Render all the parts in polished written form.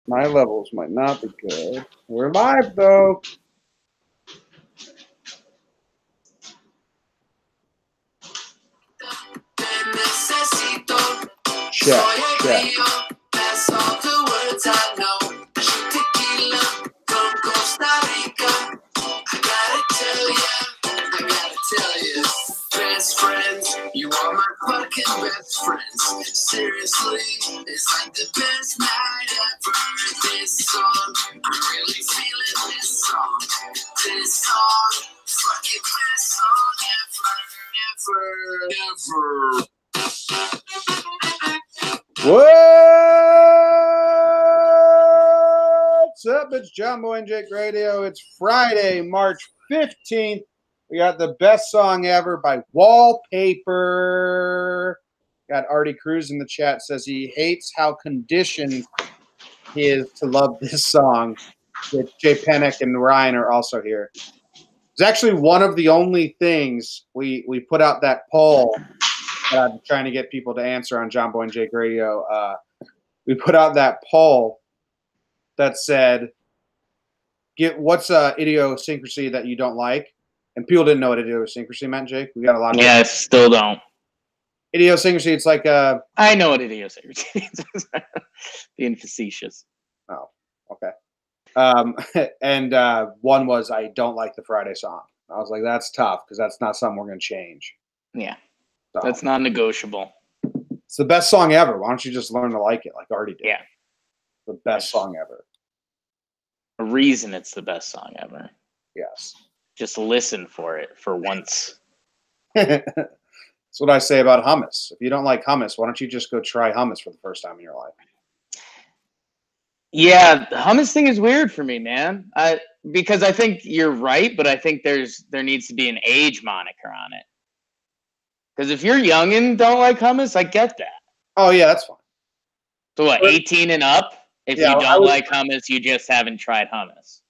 My levels might not be good. We're live, though. Check, check. That's all the words I know. Tequila from Costa Rica. I gotta tell you, best friends, you are my fucking best friends. Seriously, it's like the best night ever. This song, I'm really feeling this song. This song, fucking best song ever. What's up? It's Jomboy and Jake Radio. It's Friday, March 15th. We got the best song ever by Wallpaper. Got Artie Cruz in the chat, says he hates how conditioned he is to love this song. Jay Pennick and Ryan are also here. It's actually one of the only things we put out that poll that I'm trying to get people to answer on Jomboy and Jake Radio. We put out that poll that said, what's idiosyncrasy that you don't like? And people didn't know what idiosyncrasy meant, Jake. We got a lot of I still don't. Idiosyncrasy, it's like I know what idiosyncrasy is. Being facetious. Oh, okay. And one was I don't like the Friday song. I was like, that's tough because that's not something we're going to change. Yeah. So, that's not negotiable. It's the best song ever. Why don't you just learn to like it like Artie did? Yeah. The best song ever. A reason it's the best song ever. Yes. Just listen for it for once. That's what I say about hummus. If you don't like hummus, why don't you just go try hummus for the first time in your life? Yeah, the hummus thing is weird for me, man. Because I think you're right, but I think there needs to be an age moniker on it. Because if you're young and don't like hummus, I get that. Oh yeah, that's fine. So what, 18 and up? If you don't like hummus, you just haven't tried hummus.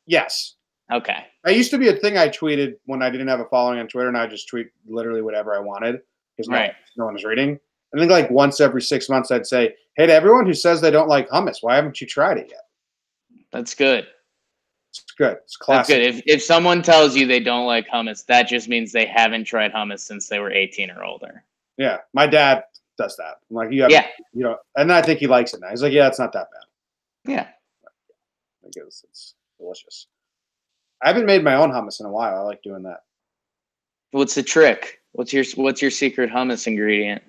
Yes. Okay. That used to be a thing I tweeted when I didn't have a following on Twitter, and I just tweet literally whatever I wanted because no one was reading. I think like once every 6 months I'd say, hey, to everyone who says they don't like hummus, why haven't you tried it yet? That's good. It's good. It's classic. That's good. If someone tells you they don't like hummus, that just means they haven't tried hummus since they were 18 or older. Yeah. My dad does that. I'm like, you know, and I think he likes it now. He's like, yeah, it's not that bad. Yeah. I guess it's delicious. I haven't made my own hummus in a while. I like doing that. What's the trick? What's your secret hummus ingredient?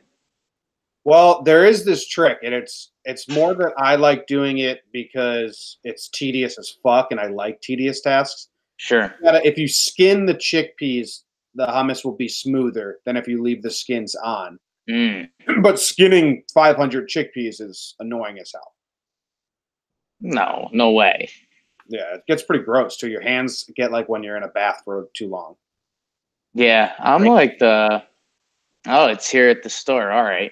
Well, there is this trick, and it's more that I like doing it because it's tedious as fuck, and I like tedious tasks. Sure. If you skin the chickpeas, the hummus will be smoother than if you leave the skins on. But skinning 500 chickpeas is annoying as hell. No way. Yeah, it gets pretty gross too. Your hands get like when you're in a bath for too long. Yeah, I'm like it's here at the store. All right.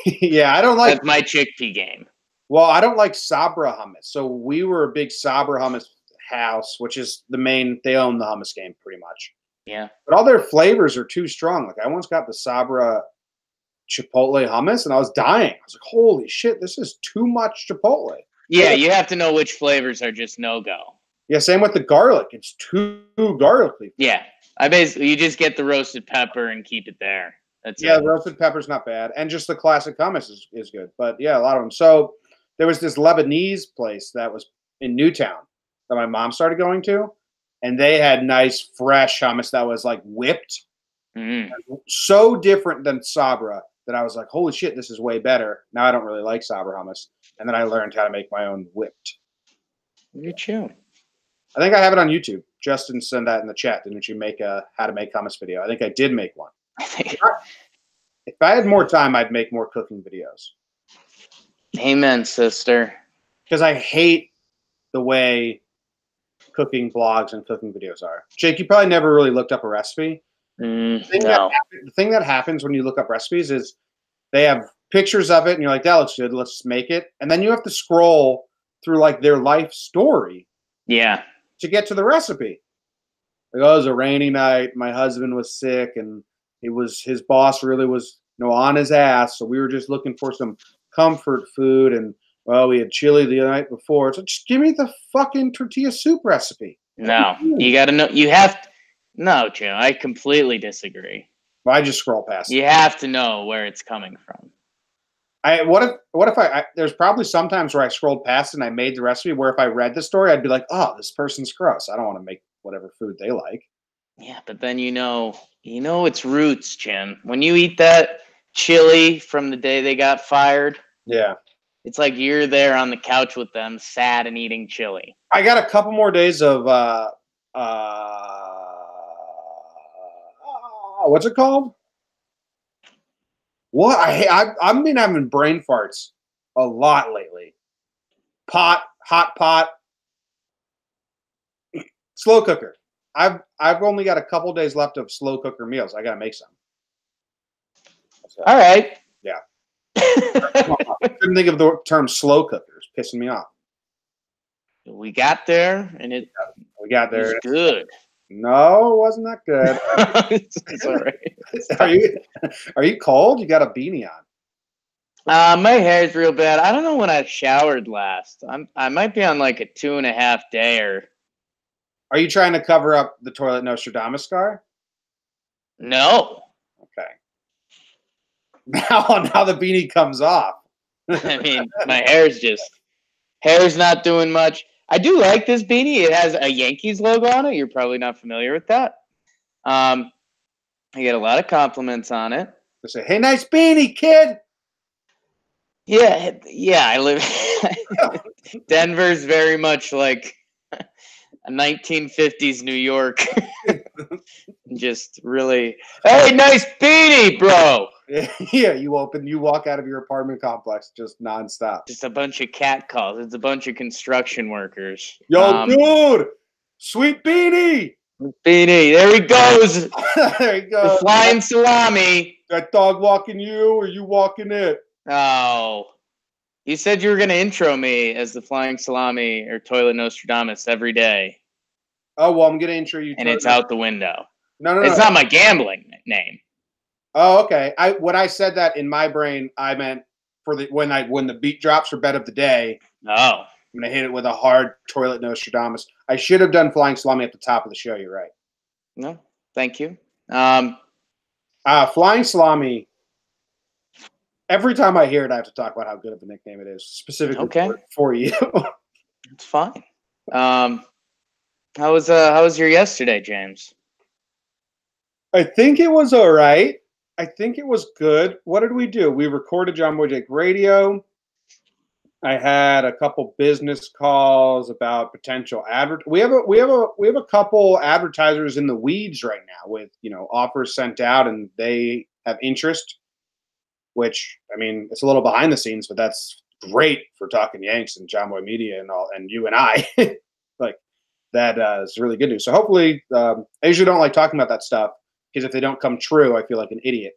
Yeah, I don't like. That's my chickpea game. Well, I don't like Sabra hummus. So we were a big Sabra hummus house, which is the main. They own the hummus game pretty much. Yeah. But all their flavors are too strong. Like I once got the Sabra Chipotle hummus, and I was dying. I was like, "Holy shit, this is too much Chipotle." Yeah, you have to know which flavors are just no go. Yeah, same with the garlic. It's too garlicky. Yeah, you just get the roasted pepper and keep it there. That's the roasted pepper's not bad, and just the classic hummus is good. But yeah, a lot of them. So there was this Lebanese place that was in Newtown that my mom started going to, and they had nice fresh hummus that was like whipped. So different than Sabra that I was like, holy shit, this is way better. Now I don't really like Sabra hummus, and then I learned how to make my own whipped. Look at you. I think I have it on YouTube. Justin sent that in the chat. Didn't you make a how to make hummus video? I think I did make one. If I had more time, I'd make more cooking videos. Amen, sister. Because I hate the way cooking blogs and cooking videos are. Jake, you probably never really looked up a recipe. No. The thing that happens when you look up recipes is they have pictures of it, and you're like, that looks good, let's make it. And then you have to scroll through like their life story. Yeah. To get to the recipe. Like, oh, it was a rainy night. My husband was sick, and his boss really was on his ass. So we were just looking for some comfort food, and well, we had chili the night before. So just give me the fucking tortilla soup recipe. No, you got to know. You have to. No, Jim, I completely disagree. Well, I just scroll past. You have to know where it's coming from. What if I there's probably sometimes where I scrolled past and I made the recipe where if I read the story, I'd be like, oh, this person's gross. I don't want to make whatever food they like. Yeah, but then you know its roots, Jim. When you eat that chili from the day they got fired, Yeah. it's like you're there on the couch with them, sad and eating chili. I got a couple more days of what's it called? What I've been having brain farts a lot lately. Hot pot, slow cooker. I've only got a couple days left of slow cooker meals. I gotta make some. So, all right. Yeah. I couldn't think of the term slow cooker. It's pissing me off. We got there, and We got there. It's good. No, it wasn't that good. It's all right. Are you cold? You got a beanie on. My hair is real bad. I don't know when I showered last. I might be on like a 2.5 day or. Are you trying to cover up the toilet Nostradamus scar? No. Okay. Now the beanie comes off. I mean, my hair's not doing much. I do like this beanie. It has a Yankees logo on it. You're probably not familiar with that. I get a lot of compliments on it. They say, "Hey, nice beanie, kid." Yeah. I live. Denver's very much like a 1950s New York. Just really, hey, nice beanie, bro. Yeah, you walk out of your apartment complex just nonstop. Just a bunch of cat calls. It's a bunch of construction workers. Yo, dude, sweet beanie. Beanie, there he goes. There you go. The flying salami. That dog walking you, or you walking it? Oh, you said you were going to intro me as the flying salami or toilet Nostradamus every day. Oh well, I'm gonna intro you. And it's out the window. No. It's not my gambling name. Oh, okay. When I said that in my brain, I meant for when the beat drops for bet of the day. Oh, I'm gonna hit it with a hard toilet Nostradamus. I should have done flying salami at the top of the show. You're right. no, thank you. Flying salami. Every time I hear it, I have to talk about how good of a nickname it is, specifically for you. It's fine. How was your yesterday, James? I think it was all right. I think it was good. What did we do? We recorded Jomboy Jake Radio. I had a couple business calls about potential we have a couple advertisers in the weeds right now with offers sent out, and they have interest. Which, I mean, it's a little behind the scenes, but that's great for talking Yanks and Jomboy Media and all, and you and I. Like that is really good news. So hopefully, I usually don't like talking about that stuff because if they don't come true, I feel like an idiot.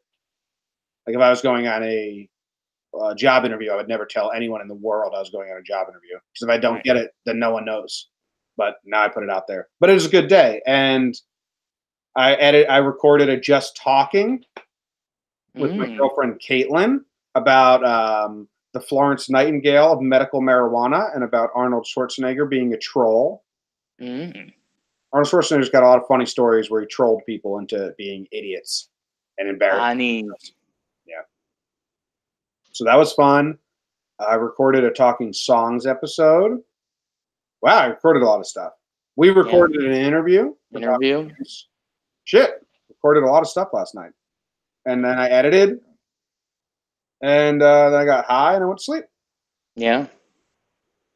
Like if I was going on a job interview, I would never tell anyone in the world I was going on a job interview because if I don't get it, then no one knows. But now I put it out there. But it was a good day, and I recorded a just talking with my girlfriend Caitlin about the Florence Nightingale of medical marijuana and about Arnold Schwarzenegger being a troll. Arnold Schwarzenegger's got a lot of funny stories where he trolled people into being idiots and embarrassing. Yeah. So that was fun. I recorded a Talking Songs episode. Wow, I recorded a lot of stuff. We recorded an interview. Shit. Recorded a lot of stuff last night. And then I edited. And then I got high and I went to sleep. Yeah.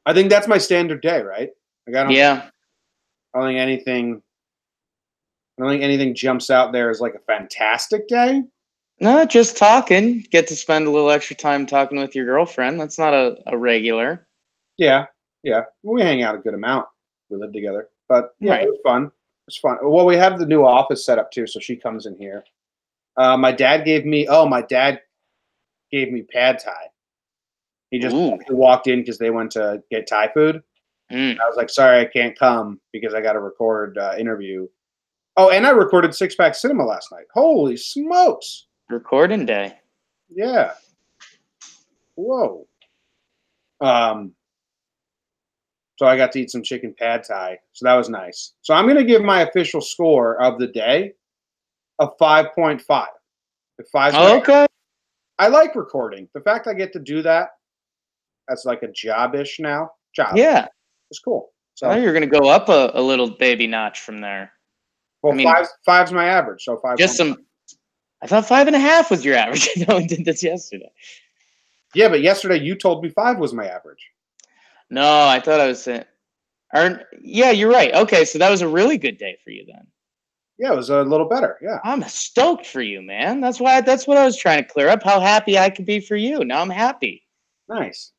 I think that's my standard day, right? Like I don't think anything jumps out there as like a fantastic day. No, just talking. Get to spend a little extra time talking with your girlfriend. That's not a regular. Yeah. We hang out a good amount. We live together. But yeah, It was fun. It's fun. Well, we have the new office set up too, so she comes in here. My dad gave me pad thai. He just walked in because they went to get Thai food. I was like, sorry, I can't come because I got to record interview. Oh, and I recorded Six Pack Cinema last night. Holy smokes. Recording day. Yeah. Whoa. So I got to eat some chicken pad thai. So that was nice. So I'm going to give my official score of the day a 5.5. If five's my, Okay. I like recording. The fact I get to do that as like a job-ish now, Yeah. it's cool. I thought So you were going to go up a little baby notch from there. well, I mean, five's my average. So 5. Just some. I thought 5.5 was your average. No, we did this yesterday. Yeah, but yesterday you told me 5 was my average. No, I thought I was saying. Yeah, you're right. Okay, so that was a really good day for you then. Yeah, it was a little better. Yeah. I'm stoked for you, man. That's what I was trying to clear up. How happy I could be for you. Now I'm happy. Nice.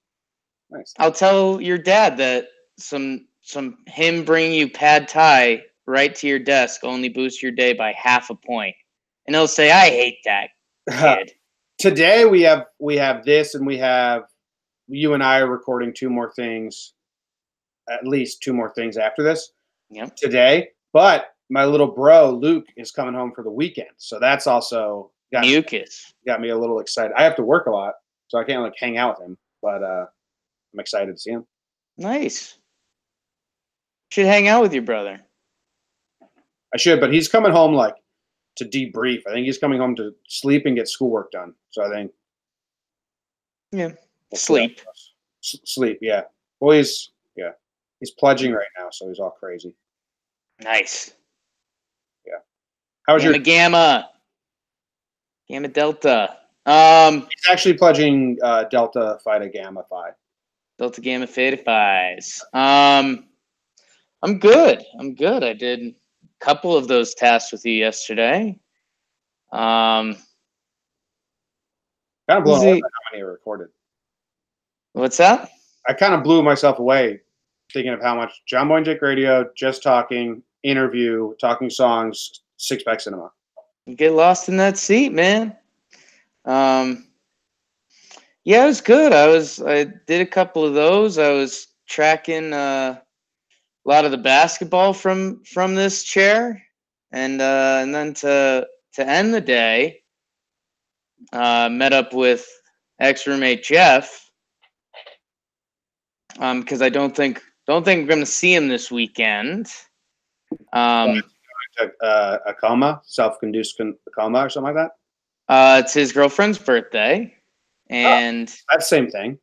Nice. I'll tell your dad that some him bringing you pad thai right to your desk only boosts your day by 0.5 point, and he'll say, "I hate that kid." Today we have this, and we have you and I are recording 2 more things, at least 2 more things after this. Yep. Today, but my little bro Luke is coming home for the weekend, so that's also got me a little excited. I have to work a lot, so I can't like hang out with him, but I'm excited to see him. Nice. Should hang out with your brother. I should, but he's coming home like to debrief. I think he's coming home to sleep and get schoolwork done. So I think Sleep. Sleep, yeah. Well, he's pledging right now, so he's all crazy. Nice. Yeah. How was your Gamma Delta? He's actually pledging Delta Phi Gamma Phi. Delta Gamma Theta Phi's. I'm good. I did a couple of those tasks with you yesterday. Kind of blown away by how many are recorded. What's that? I kind of blew myself away thinking of how much Jomboy and Jake Radio, Just Talking, Interview, Talking Songs, Six Pack Cinema. You get lost in that seat, man. Yeah, it was good. I did a couple of those. I was tracking a lot of the basketball from this chair, and then to end the day, met up with ex-roommate Jeff, because I don't think we're going to see him this weekend. A coma, self-induced coma, or something like that. It's his girlfriend's birthday, and that's the same thing.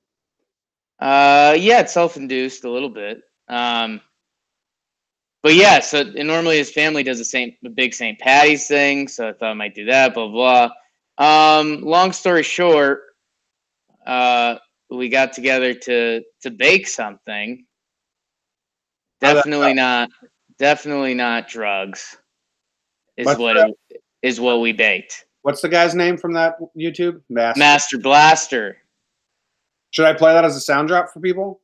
yeah, it's self-induced a little bit. But yeah, so normally his family does the big St. Patty's thing, so I thought I might do that, blah, blah. Long story short, we got together to bake something. Definitely not drugs. Is what we baked. What's the guy's name from that YouTube? Master Blaster. Should I play that as a sound drop for people?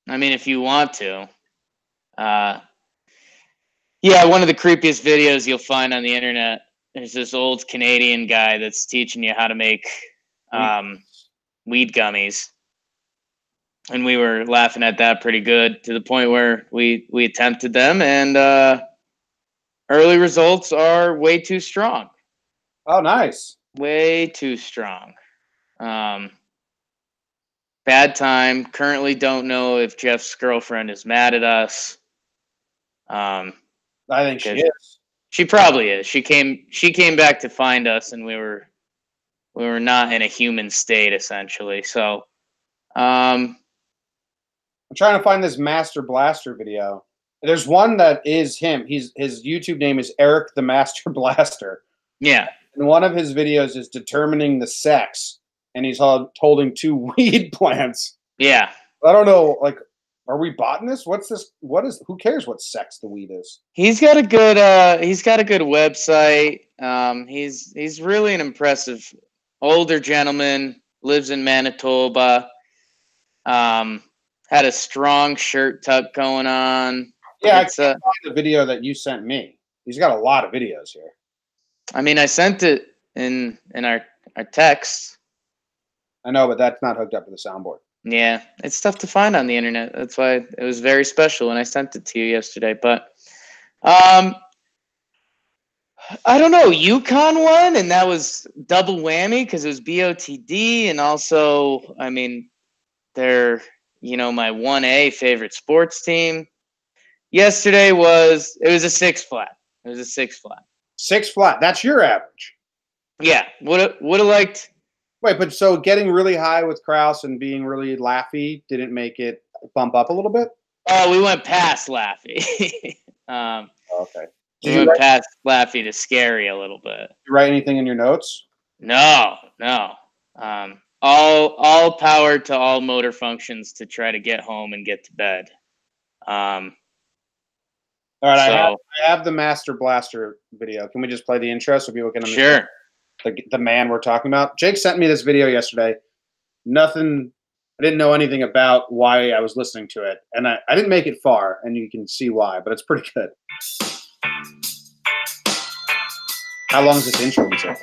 I mean, if you want to. Yeah, one of the creepiest videos you'll find on the internet is this old Canadian guy that's teaching you how to make weed gummies. And we were laughing at that pretty good, to the point where we attempted them, and early results are way too strong. Oh, nice. Way too strong. Bad time. Currently don't know if Jeff's girlfriend is mad at us. I think she is. She probably is. She came back to find us, and we were not in a human state, essentially. So, I'm trying to find this Master Blaster video. There's one that is him. His YouTube name is Eric the Master Blaster. Yeah. And one of his videos is determining the sex, and he's holding 2 weed plants. Yeah. I don't know, like, are we botanists? What's this? Who cares what sex the weed is? He's got a good website. He's really an impressive older gentleman, lives in Manitoba. Had a strong shirt tuck going on. Yeah, I can't find the video that you sent me. He's got a lot of videos here. I mean, I sent it in our text. I know, but that's not hooked up to the soundboard. Yeah, it's tough to find on the internet. That's why it was very special when I sent it to you yesterday. But I don't know. UConn won, and that was double whammy because it was BOTD, and also, I mean, they're my 1A favorite sports team. Yesterday it was a 6 flat. It was a 6 flat. 6 flat. That's your average. Yeah, would have liked. Wait, but so getting really high with Kraus and being really laughy didn't make it bump up a little bit? Oh, we went past laughy. Okay. We went past laughy to scary a little bit. Did you write anything in your notes? No. All power to all motor functions to try to get home and get to bed. All right, so, I have the Master Blaster video. Can we just play the intro so people can understand the man we're talking about? Jake sent me this video yesterday. I didn't know anything about why I was listening to it, and I didn't make it far, and you can see why, but it's pretty good. How long is this intro, Jake?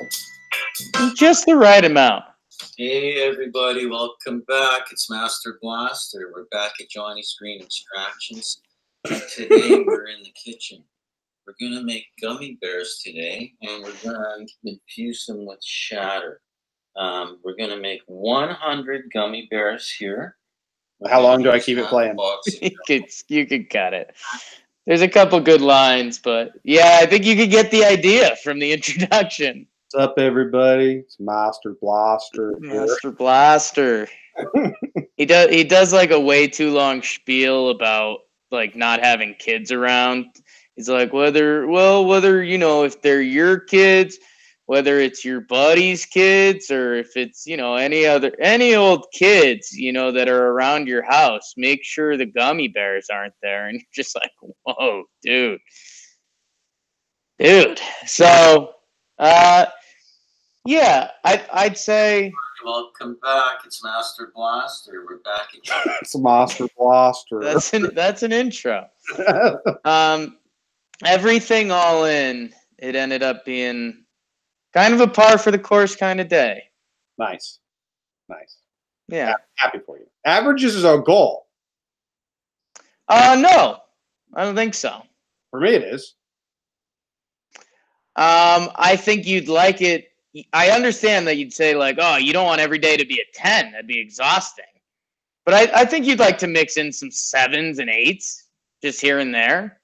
Just the right amount. Hey everybody, welcome back. It's Master Blaster. We're back at Johnny's Green Extractions. Today we're in the kitchen. We're gonna make gummy bears today, and we're gonna infuse them with shatter. We're gonna make 100 gummy bears here. How long do I keep it playing? You could cut it. There's a couple good lines, but yeah, I think you could get the idea from the introduction. What's up, everybody? It's Master Blaster. Master Blaster. He does like a way too long spiel about like not having kids around. He's like, whether if they're your kids, whether it's your buddy's kids, or if it's any old kids that are around your house, make sure the gummy bears aren't there. And you're just like, whoa, dude. So yeah, I'd say welcome back. It's Master Blaster. We're back at it's Master Blaster. That's an intro. Everything all in, it ended up being kind of a par for the course kind of day. Nice. Yeah. Happy for you. Averages is our goal. No, I don't think so. For me, it is. I think you'd like it. I understand that you'd say like, oh, you don't want every day to be a 10. That'd be exhausting. But I think you'd like to mix in some 7s and 8s just here and there.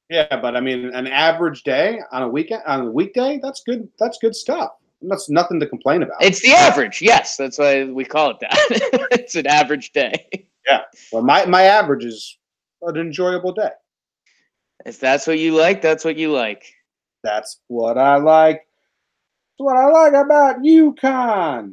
Yeah, but I mean, an average day on a weekday, that's good. That's good stuff. That's nothing to complain about. It's the average. Yes, that's why we call it that. It's an average day. Yeah. Well, my average is an enjoyable day. If that's what you like, that's what you like. That's what I like. That's what I like about UConn.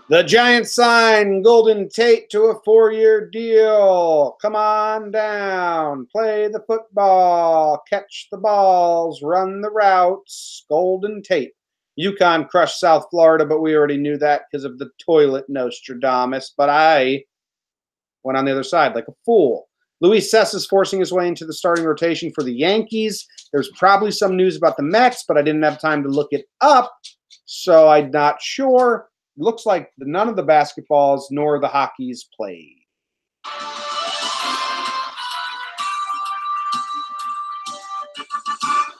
The Giants signed Golden Tate to a 4-year deal. Come on down. Play the football. Catch the balls. Run the routes. Golden Tate. UConn crushed South Florida, but we already knew that because of the toilet Nostradamus. But I went on the other side like a fool. Luis Cessa is forcing his way into the starting rotation for the Yankees. There's probably some news about the Mets, but I didn't have time to look it up, so I'm not sure. Looks like none of the basketballs nor the hockeys played.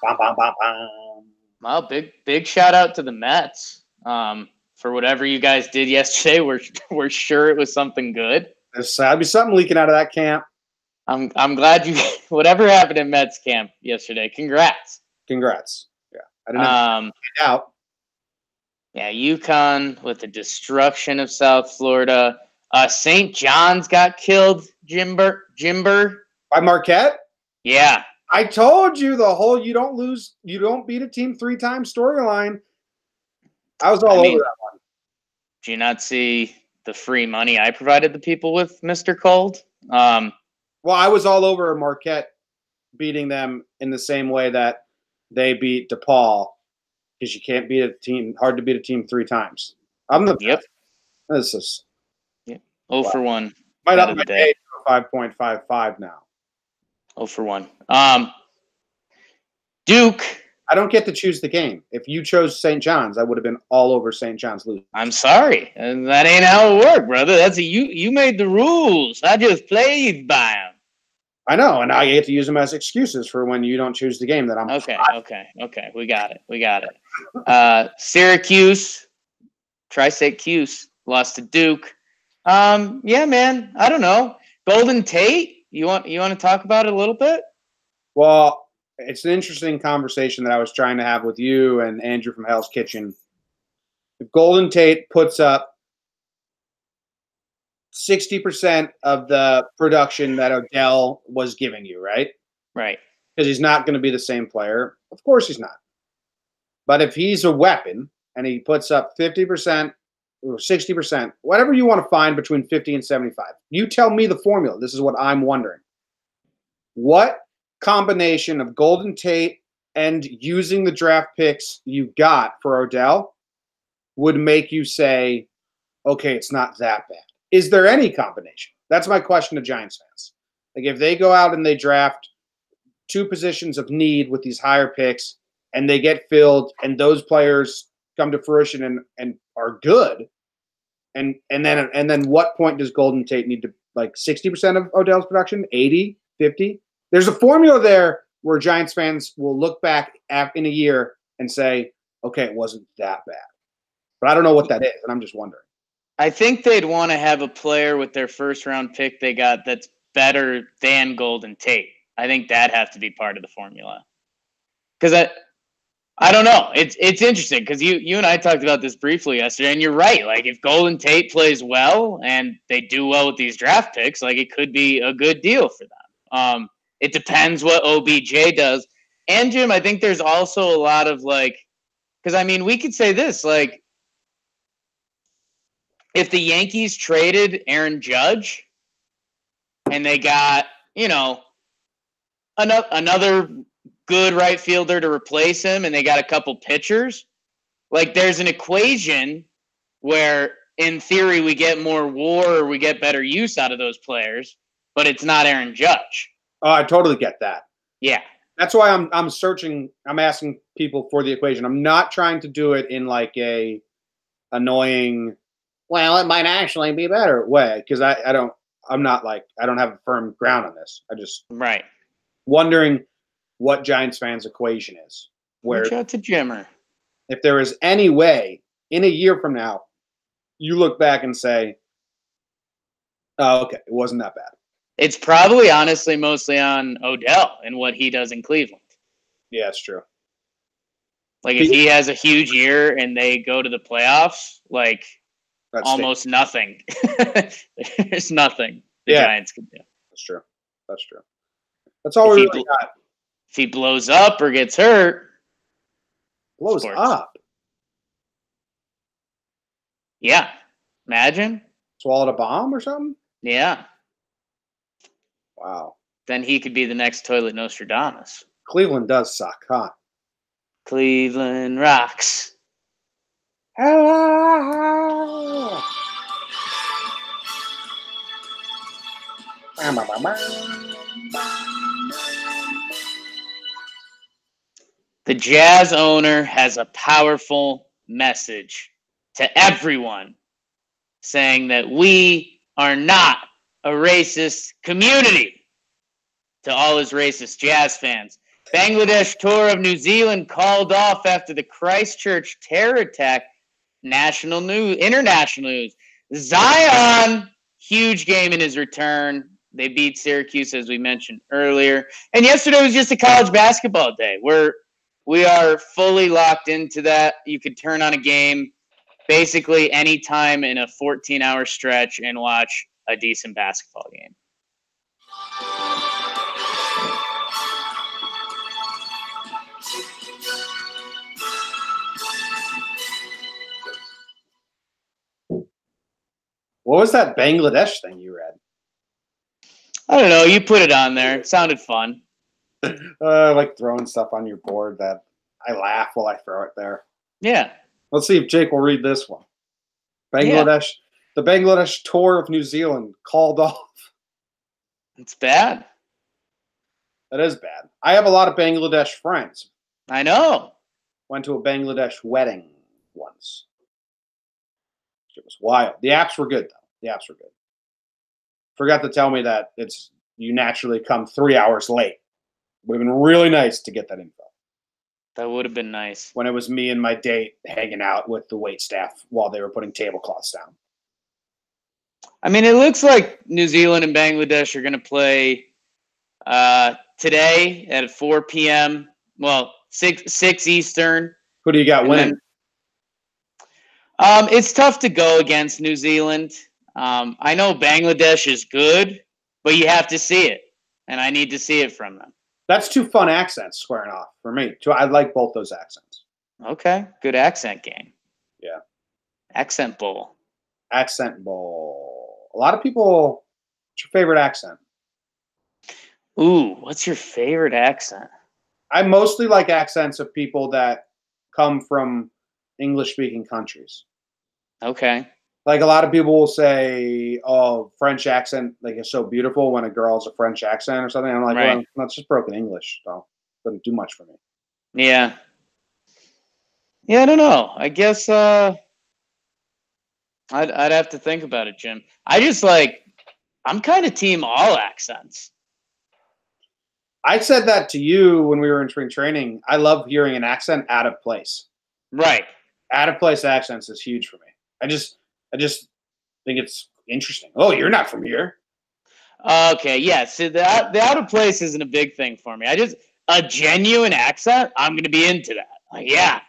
Bum, bum, bum, bum. Well, big shout out to the Mets for whatever you guys did yesterday. We're sure it was something good. There's gotta be something leaking out of that camp. I'm glad you whatever happened in Mets camp yesterday. Congrats. Yeah, I didn't have to find out. Yeah, UConn with the destruction of South Florida. St. John's got killed. Jimber By Marquette? Yeah. I told you the whole you don't beat a team 3 times storyline. I was all over that one. Do you not see the free money I provided the people with, Mr. Cold? Well, I was all over Marquette beating them in the same way that they beat DePaul, because you can't beat a team. Hard to beat a team 3 times. I'm the Yep. This is 0 for 1. Might up my day to 5.55 now. 0 for 1. Duke I don't get to choose the game. If you chose St. John's, I would have been all over St. John's losing. I'm sorry. And that ain't how it worked, brother. You made the rules. I just played by them. I know, and I get to use them as excuses for when you don't choose the game that I'm. Okay. We got it. Syracuse, Tri-State Cuse, lost to Duke. Yeah, man. I don't know. Golden Tate. You want to talk about it a little bit? Well, it's an interesting conversation that I was trying to have with you and Andrew from Hell's Kitchen. If Golden Tate puts up 60% of the production that Odell was giving you, right? Right. Because he's not going to be the same player. Of course he's not. But if he's a weapon and he puts up 50% or 60%, whatever you want to find between 50 and 75, you tell me the formula. This is what I'm wondering. What combination of Golden Tate and using the draft picks you got for Odell would make you say, okay, it's not that bad? Is there any combination? That's my question to Giants fans. Like, if they go out and they draft 2 positions of need with these higher picks and they get filled and those players come to fruition and are good, and then what point does Golden Tate need to, like, 60% of Odell's production, 80, 50? There's a formula there where Giants fans will look back in a year and say, okay, it wasn't that bad. But I don't know what that is, and I'm just wondering. I think they'd want to have a player with their first-round pick they got that's better than Golden Tate. I think that'd have to be part of the formula. Because I don't know. It's interesting because you and I talked about this briefly yesterday, and you're right. Like, if Golden Tate plays well and they do well with these draft picks, like, it could be a good deal for them. It depends what OBJ does. And, Jim, I think there's also a lot of, like, because, I mean, we could say this, like, if the Yankees traded Aaron Judge and they got, another good right fielder to replace him and they got a couple pitchers, like, there's an equation where, in theory, we get more WAR or we get better use out of those players, but it's not Aaron Judge. Oh, I totally get that. Yeah. That's why I'm searching. I'm asking people for the equation. I'm not trying to do it in like a annoying, well, it might actually be better way, because I don't have a firm ground on this. I just right wondering what Giants fans' equation is. Where reach out to Jimmer. If there is any way in a year from now, you look back and say, oh, okay, it wasn't that bad. It's probably honestly mostly on Odell and what he does in Cleveland. Yeah, it's true. Like, if he has a huge year and they go to the playoffs, like, that's almost nothing. There's nothing the Giants can do. That's true. That's all we really got. If he blows up or gets hurt. Blows up? Yeah. Imagine. Swallowed a bomb or something? Yeah. Wow. Then he could be the next toilet Nostradamus. Cleveland does suck, huh? Cleveland rocks. The Jazz owner has a powerful message to everyone saying that we are not a racist community. To all his racist Jazz fans. Bangladesh tour of New Zealand called off after the Christchurch terror attack. National news, international news. Zion, huge game in his return. They beat Syracuse, as we mentioned earlier. And yesterday was just a college basketball day. We are fully locked into that. You could turn on a game basically any time in a 14-hour stretch and watch a decent basketball game. What was that Bangladesh thing you read? I don't know. You put it on there. It sounded fun. Like throwing stuff on your board that I laugh while I throw it there. Yeah. Let's see if Jake will read this one. Bangladesh, The Bangladesh tour of New Zealand called off. It's bad. That is bad. I have a lot of Bangladesh friends. I know. Went to a Bangladesh wedding once. It was wild. The apps were good though. The apps were good. Forgot to tell me that you naturally come 3 hours late. Would have been really nice to get that info. That would have been nice. When it was me and my date hanging out with the wait staff while they were putting tablecloths down. I mean, it looks like New Zealand and Bangladesh are going to play today at 4 p.m. Well, 6 Eastern. Who do you got winning? It's tough to go against New Zealand. I know Bangladesh is good, but you have to see it, and I need to see it from them. That's two fun accents squaring off for me. I like both those accents. Okay, good accent game. Yeah. Accent bowl. Accent bowl. A lot of people, what's your favorite accent? Ooh, what's your favorite accent? I mostly like accents of people that come from English-speaking countries. Okay. Like a lot of people will say, "Oh, French accent, like is so beautiful when a girl's a French accent or something." I'm like, Right. well, that's just broken English, so it doesn't do much for me. Yeah. Yeah, I don't know. I guess I'd have to think about it, Jim. I'm kind of team all accents. I said that to you when we were in spring training. I love hearing an accent out of place. Right. Out of place accents is huge for me. I just think it's interesting. Oh, you're not from here. Okay, yeah. So the out of place isn't a big thing for me. A genuine accent, I'm going to be into that. Like, yeah.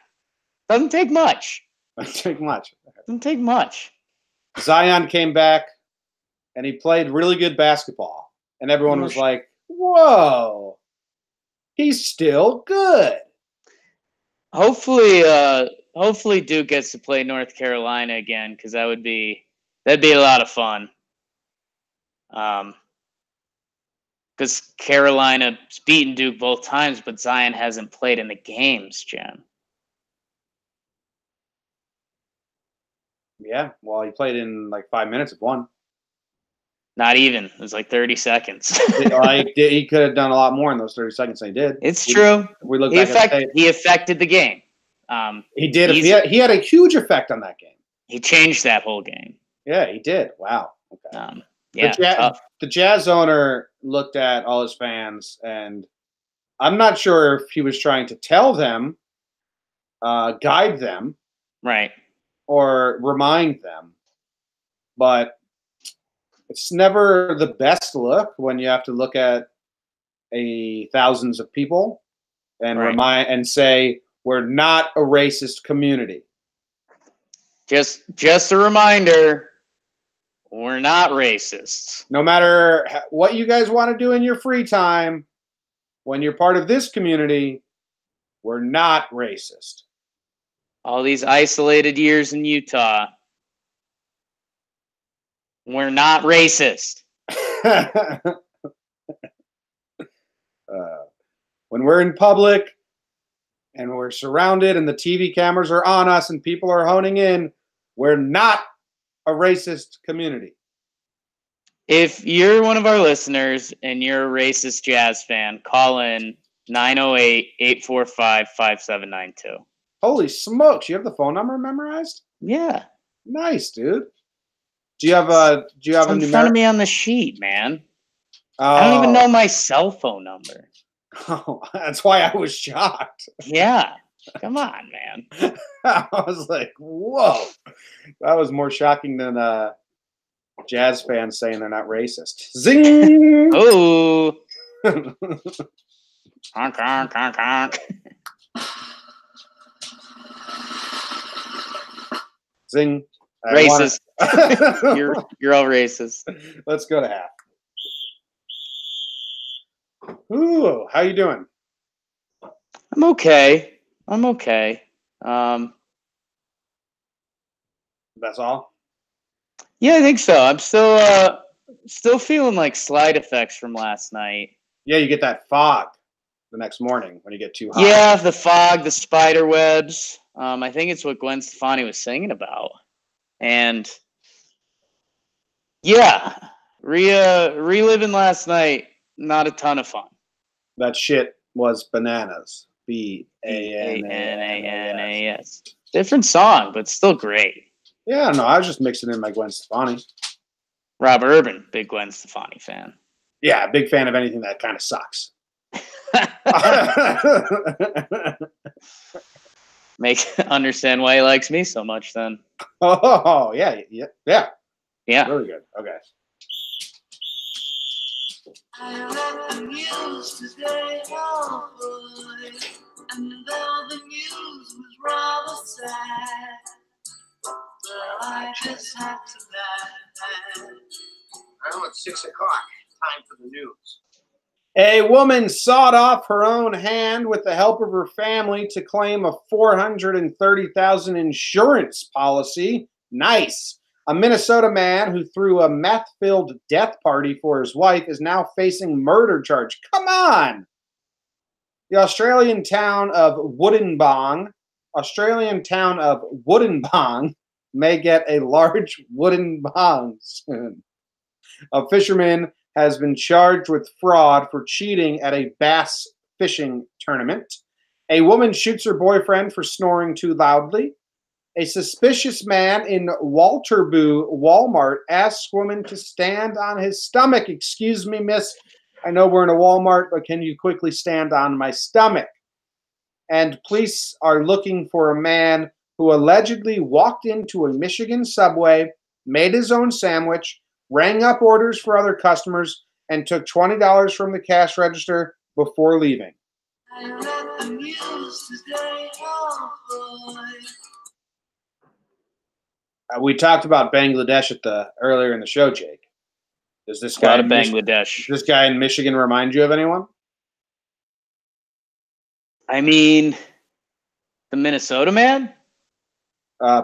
Doesn't take much. Doesn't take much. Doesn't take much. Zion came back, and he played really good basketball. And everyone was like, whoa, he's still good. Hopefully Duke gets to play North Carolina again, because that'd be a lot of fun. Because Carolina's beaten Duke both times, but Zion hasn't played in the games, Jim. Yeah, well, he played in like 5 minutes of one. Not even. It was like 30 seconds. He could have done a lot more in those 30 seconds than he did. It's true. We look back at the tape. He affected the game. He did. He had a huge effect on that game. He changed that whole game. Yeah, he did. Wow. Okay. Yeah. The Jazz owner looked at all his fans, and I'm not sure if he was trying to tell them, guide them, right, or remind them, but it's never the best look when you have to look at thousands of people and remind and say we're not a racist community. Just a reminder, we're not racists. No matter what you guys want to do in your free time, when you're part of this community, we're not racist. All these isolated years in Utah, we're not racist. When we're in public and we're surrounded and the TV cameras are on us and people are honing in, we're not a racist community. If you're one of our listeners and you're a racist Jazz fan, call in 908-845-5792. Holy smokes, you have the phone number memorized? Yeah. Nice, dude. Do you have a in front of me on the sheet, man? I don't even know my cell phone number. Oh, that's why I was shocked. Yeah. Come on, man. I was like, whoa. That was more shocking than Jazz fans saying they're not racist. Zing! Oh. Conk, conk, conk, conk. Zing. Racist. You're all racist. Let's go to half. Ooh, how you doing? I'm okay. That's all? Yeah, I think so. I'm still feeling like slide effects from last night. Yeah, you get that fog the next morning when you get too hot. Yeah, the fog, the spider webs. I think it's what Gwen Stefani was singing about. And yeah, reliving last night, not a ton of fun. That shit was bananas. B-A-N-A-N-A-S. Different song, but still great. Yeah, no, I was just mixing in my Gwen Stefani. Rob Urban, big Gwen Stefani fan. Yeah, big fan of anything that kind of sucks. Understand why he likes me so much then. Oh, yeah. Yeah. Really good. Okay. I read the news today, oh boy, and though the news was rather sad, well, I just had to laugh. Well, it's 6 o'clock. Time for the news. A woman sawed off her own hand with the help of her family to claim a $430,000 insurance policy. Nice. A Minnesota man who threw a meth-filled death party for his wife is now facing murder charge. Come on! The Australian town of Wollongong may get a large wooden bong soon. A fisherman has been charged with fraud for cheating at a bass fishing tournament. A woman shoots her boyfriend for snoring too loudly. A suspicious man in Walterboo Walmart asks woman to stand on his stomach. Excuse me, miss. I know we're in a Walmart, but can you quickly stand on my stomach? And police are looking for a man who allegedly walked into a Michigan Subway, made his own sandwich, rang up orders for other customers, and took $20 from the cash register before leaving. I read the news today, oh boy. We talked about Bangladesh earlier in the show, Jake. Does this guy in Bangladesh? Does this guy in Michigan remind you of anyone? I mean, the Minnesota man?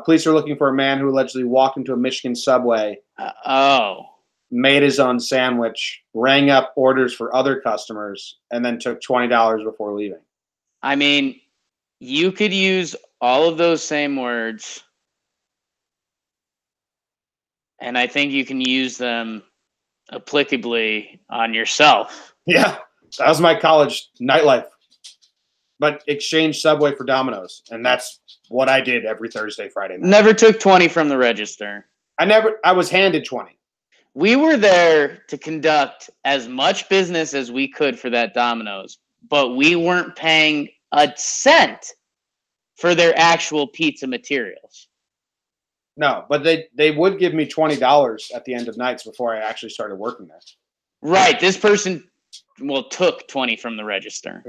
Police are looking for a man who allegedly walked into a Michigan Subway, made his own sandwich, rang up orders for other customers, and then took $20 before leaving. I mean, you could use all of those same words, and I think you can use them applicably on yourself. Yeah, that was my college nightlife. But exchange Subway for Domino's, and that's what I did every Thursday, Friday night. Never took 20 from the register. I was handed 20. We were there to conduct as much business as we could for that Domino's, but we weren't paying a cent for their actual pizza materials. No, but they would give me $20 at the end of nights before I actually started working there. Right. This person, took 20 from the register.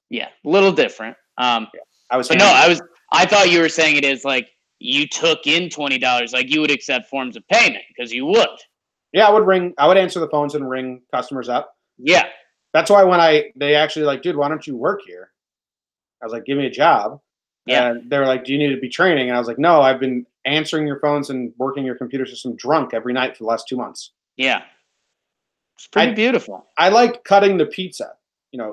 Yeah. A little different. I thought you were saying it is like you took in $20, like you would accept forms of payment because you would. Yeah, I would answer the phones and ring customers up. Yeah. That's why when they actually like, dude, why don't you work here? I was like, give me a job. Yeah. And they were like, do you need to be training? And I was like, no, I've been answering your phones and working your computer system drunk every night for the last 2 months. Yeah. It's pretty beautiful. I liked cutting the pizza,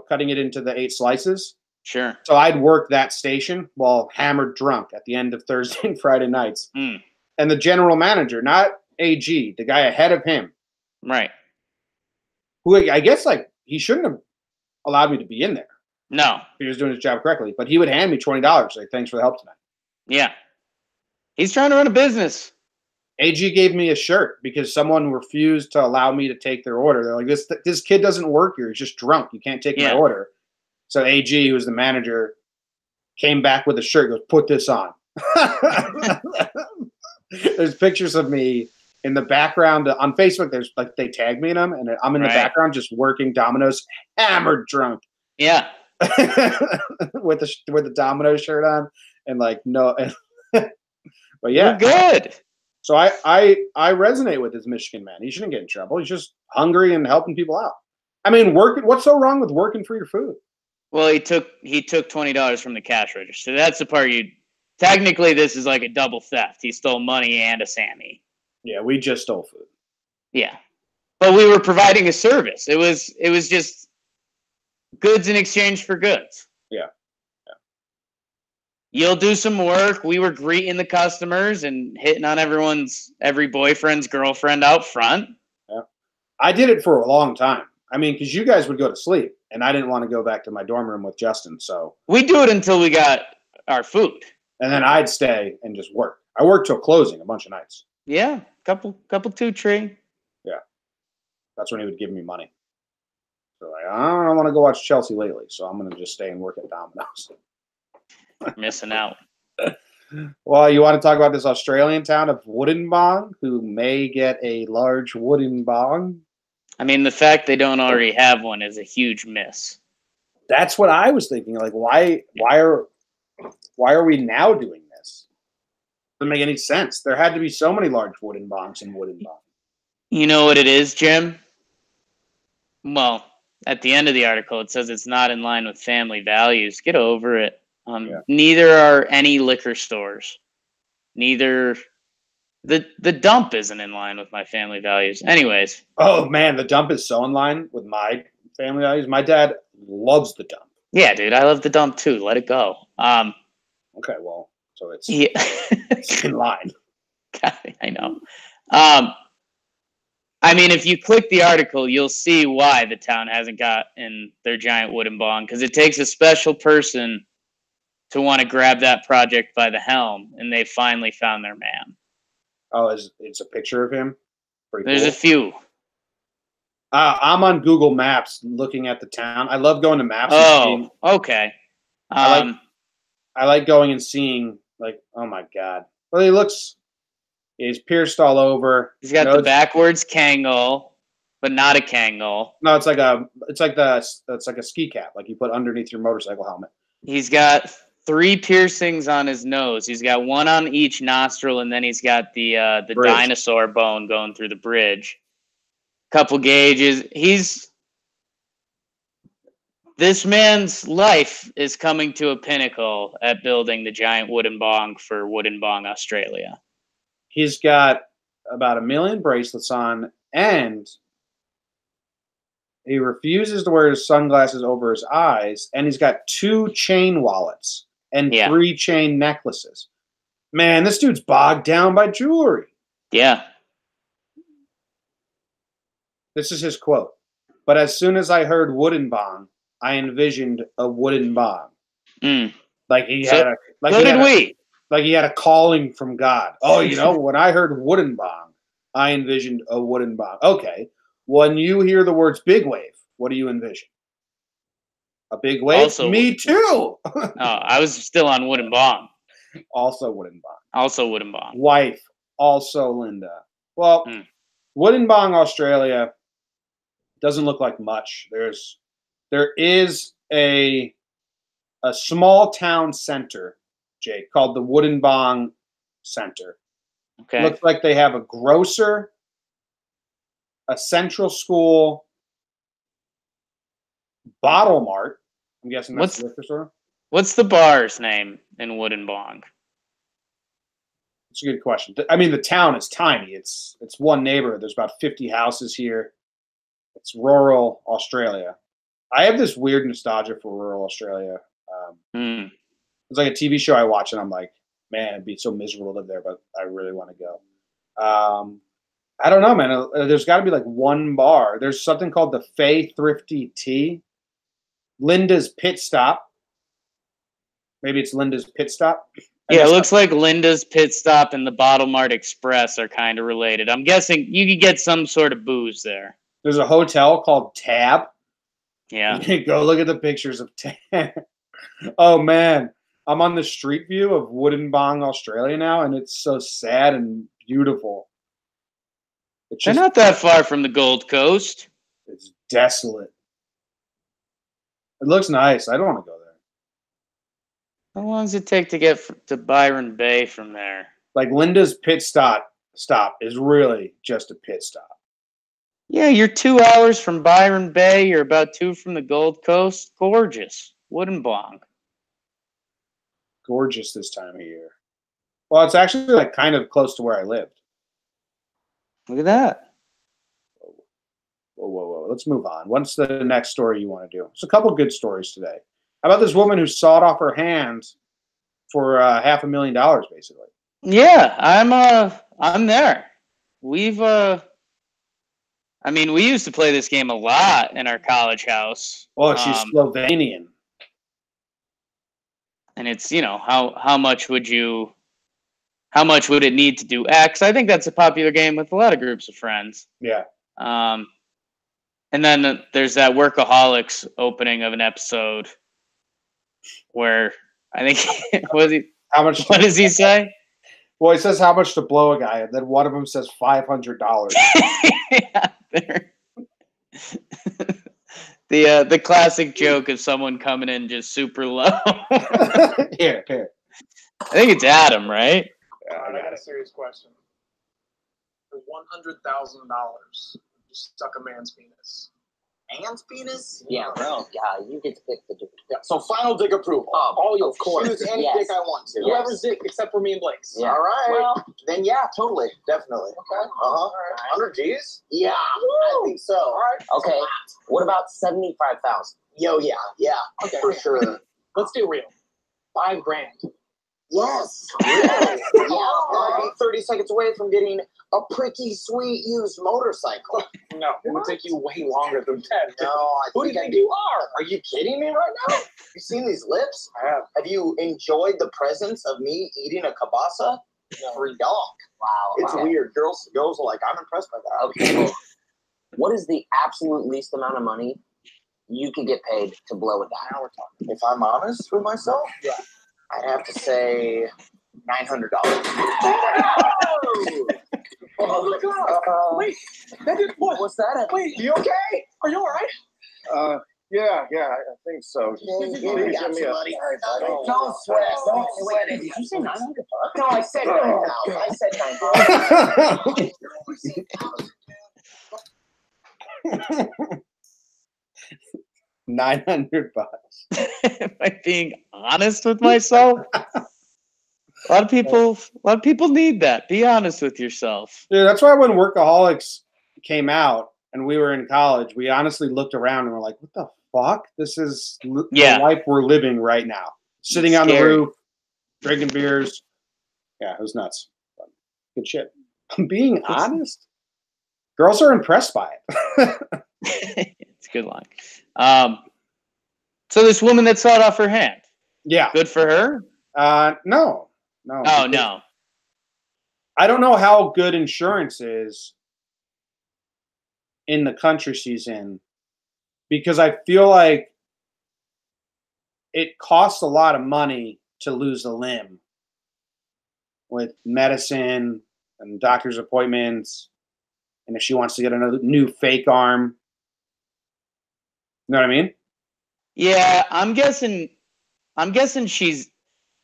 cutting it into the 8 slices. Sure. So I'd work that station while hammered drunk at the end of Thursday and Friday nights. Mm. And the general manager, not AG, the guy ahead of him. Right. Who I guess he shouldn't have allowed me to be in there. No. He was doing his job correctly. But he would hand me $20, like, thanks for the help tonight. Yeah. He's trying to run a business. AG gave me a shirt because someone refused to allow me to take their order. They're like, this kid doesn't work here. He's just drunk. You can't take my order. So AG, who was the manager, came back with a shirt. Goes, put this on. There's pictures of me in the background on Facebook. There's they tagged me in them, and I'm in the background just working Domino's, hammered drunk. Yeah. with the Domino's shirt on, and no. But yeah, you're good. So I resonate with this Michigan man. He shouldn't get in trouble. He's just hungry and helping people out. I mean, working. What's so wrong with working for your food? Well, he took $20 from the cash register. That's the part technically this is like a double theft. He stole money and a Sammy. Yeah, we just stole food. Yeah. But we were providing a service. It was just goods in exchange for goods. Yeah. You'll do some work. We were greeting the customers and hitting on every boyfriend's girlfriend out front. Yeah. I did it for a long time. I mean, because you guys would go to sleep and I didn't want to go back to my dorm room with Justin. So We do it until we got our food. and then I'd stay and just work. I worked till closing a bunch of nights. Yeah, couple 2-tree. Yeah, that's when he would give me money. So like, I don't want to go watch Chelsea lately, so I'm gonna just stay and work at Domino's. Missing out. Well, you want to talk about this Australian town of Wollongong, who may get a large wooden bong? I mean, the fact they don't already have one is a huge miss. That's what I was thinking. Like, why are we now doing this? Doesn't make any sense. There had to be so many large wooden bongs in Wollongong. You know what it is, Jim? Well, at the end of the article, it says it's not in line with family values. Get over it. Yeah. Neither are any liquor stores. Neither the dump isn't in line with my family values. Anyways. Oh man, the dump is so in line with my family values. My dad loves the dump. Yeah, dude, I love the dump too. Let it go. Okay, well, so it's, Yeah. it's in line. I know. I mean, if you click the article, you'll see why the town hasn't gotten their giant wooden bong, because it takes a special person to want to grab that project by the helm, and they finally found their man. Oh, it's a picture of him? Pretty There's cool. a few. I'm on Google Maps looking at the town. I love going to maps. Oh, okay. I like going and seeing, like, oh my god. Well, he's pierced all over. He's got the backwards Kangol, but not a Kangol. No, it's like a ski cap, like you put underneath your motorcycle helmet. He's got 3 piercings on his nose. He's got 1 on each nostril, and then he's got the dinosaur bone going through the bridge. Couple gauges. This man's life is coming to a pinnacle at building the giant wooden bong for Wooden Bong Australia. He's got about 1 million bracelets on, and he refuses to wear his sunglasses over his eyes, and he's got 2 chain wallets and 3 chain necklaces. Man, this dude's bogged down by jewelry. Yeah. This is his quote. But as soon as I heard wooden bong, I envisioned a wooden bong. Like he had a calling from God. Oh, when I heard wooden bong, I envisioned a wooden bong. Okay. When you hear the words big wave, what do you envision? A big wave? Also, me too. Oh, I was still on wooden bong. Also wooden bong. Also wooden bong. Wife, also Linda. Well, Wooden Bong Australia doesn't look like much. There is a small town center, Jake, called the Wooden Bong Center. Okay. Looks like they have a grocer, a central school, Bottle Mart. I'm guessing that's the liquor store. What's the bar's name in Wooden Bong? It's a good question. I mean, the town is tiny. It's one neighborhood. There's about 50 houses here. It's rural Australia. I have this weird nostalgia for rural Australia. It's like a TV show I watch, and I'm like, man, it'd be so miserable to live there, but I really want to go. I don't know, man. There's got to be like one bar. There's something called the Fay Thrifty Tea. Linda's Pit Stop. Maybe it's Linda's Pit Stop. Yeah, it looks like Linda's Pit Stop and the Bottle Mart Express are kind of related. I'm guessing you could get some sort of booze there. There's a hotel called Tab. Yeah. Go look at the pictures of Tab. Oh, man. I'm on the street view of Wooden Bong, Australia now, and it's so sad and beautiful. They're not that far from the Gold Coast. It's desolate. It looks nice. I don't want to go there. How long does it take to get to Byron Bay from there? Like Linda's Pit Stop is really just a pit stop. Yeah, you're 2 hours from Byron Bay. You're about 2 from the Gold Coast. Gorgeous. Wooden Bong. Gorgeous this time of year. Well, it's actually like kind of close to where I lived. Look at that. Whoa. Let's move on. What's the next story you want to do? It's a couple good stories today. How about this woman who sawed off her hand for $500,000, basically? Yeah, I'm there. I mean, we used to play this game a lot in our college house. Well, she's Slovenian. And it's, how much would it need to do X? I think that's a popular game with a lot of groups of friends. Yeah. And then there's that Workaholics opening of an episode where I think what does he say? Well, he says how much to blow a guy, and then one of them says $500. The classic joke of someone coming in just super low. Here. I think it's Adam, right? Yeah, I got a serious question. For $100,000, you stuck a man's penis. Man's penis? Yeah, bro. Yeah, you get to pick the dude. Yeah, so final dick approval. Oh, You'll of course. choose any Yes. dick I want to. Yes. Whoever's dick, except for me and Blake's. Yeah. All right. Well, Then yeah, totally. Definitely. Okay. Uh-huh. 100 G's? Yeah, I think so. All right. okay. What about 75,000? Yo, yeah. Okay. For sure. Let's do real. $5,000. Yes. Yes. Yeah. I'd be 30 seconds away from getting a pretty sweet used motorcycle. No, it would take you way longer than that. No, I Who do you think I think do. you are? Are you kidding me right now? You seen these lips? I have. Have you enjoyed the presence of me eating a kielbasa? Free dog. Wow. It's okay. weird. Girls are like, I'm impressed by that. Okay. Well, what is the absolute least amount of money you could get paid to blow a guy? Now we're talking. If I'm honest with myself, I'd have to say $900. Oh my God! Wait, that did what? What's that? Wait, You okay? are you all right? Yeah, I think so. We got me somebody. Oh. Don't sweat. Don't sweat it. Did you say 900 bucks? No, I said 9,000. I said 9,000. $900. Am I being honest with myself? A lot of people need that. Be honest with yourself. Dude, that's why when Workaholics came out and we were in college, we honestly looked around and were like, what the fuck? This is the life we're living right now. Sitting on the roof, drinking beers. Yeah, it was nuts. Good shit. I'm being honest. Girls are impressed by it. It's a good line. So this woman that sawed off her hand. Yeah. Good for her? No. Oh, no. I don't know how good insurance is in the country she's in, because I feel like it costs a lot of money to lose a limb with medicine and doctor's appointments, and if she wants to get another new fake arm. You know what I mean? Yeah, I'm guessing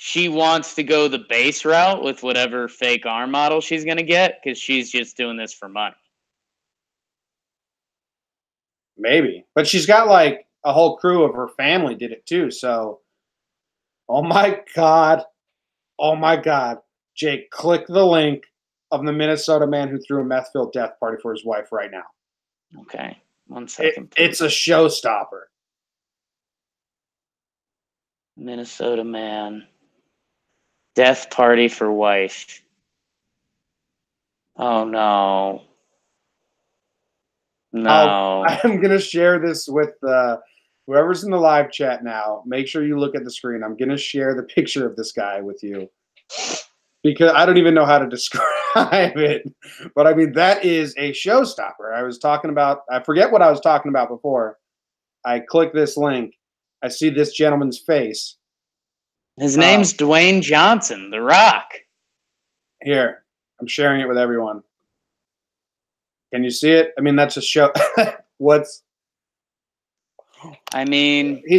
she wants to go the base route with whatever fake arm model she's going to get, because she's just doing this for money. Maybe. But she's got like a whole crew of her family did it too. So, oh my God. Jake, click the link of the Minnesota man who threw a meth-filled death party for his wife right now. Okay. 1 second. It's a showstopper. Minnesota man. Death party for wife. Oh, no. No. I'm going to share this with whoever's in the live chat now. Make sure you look at the screen. I'm going to share the picture of this guy with you, because I don't even know how to describe it. But I mean, that is a showstopper. I forget what I was talking about before. I click this link. I see this gentleman's face. His name's Dwayne Johnson, The Rock. Here, I'm sharing it with everyone. Can you see it? I mean, that's a show. He's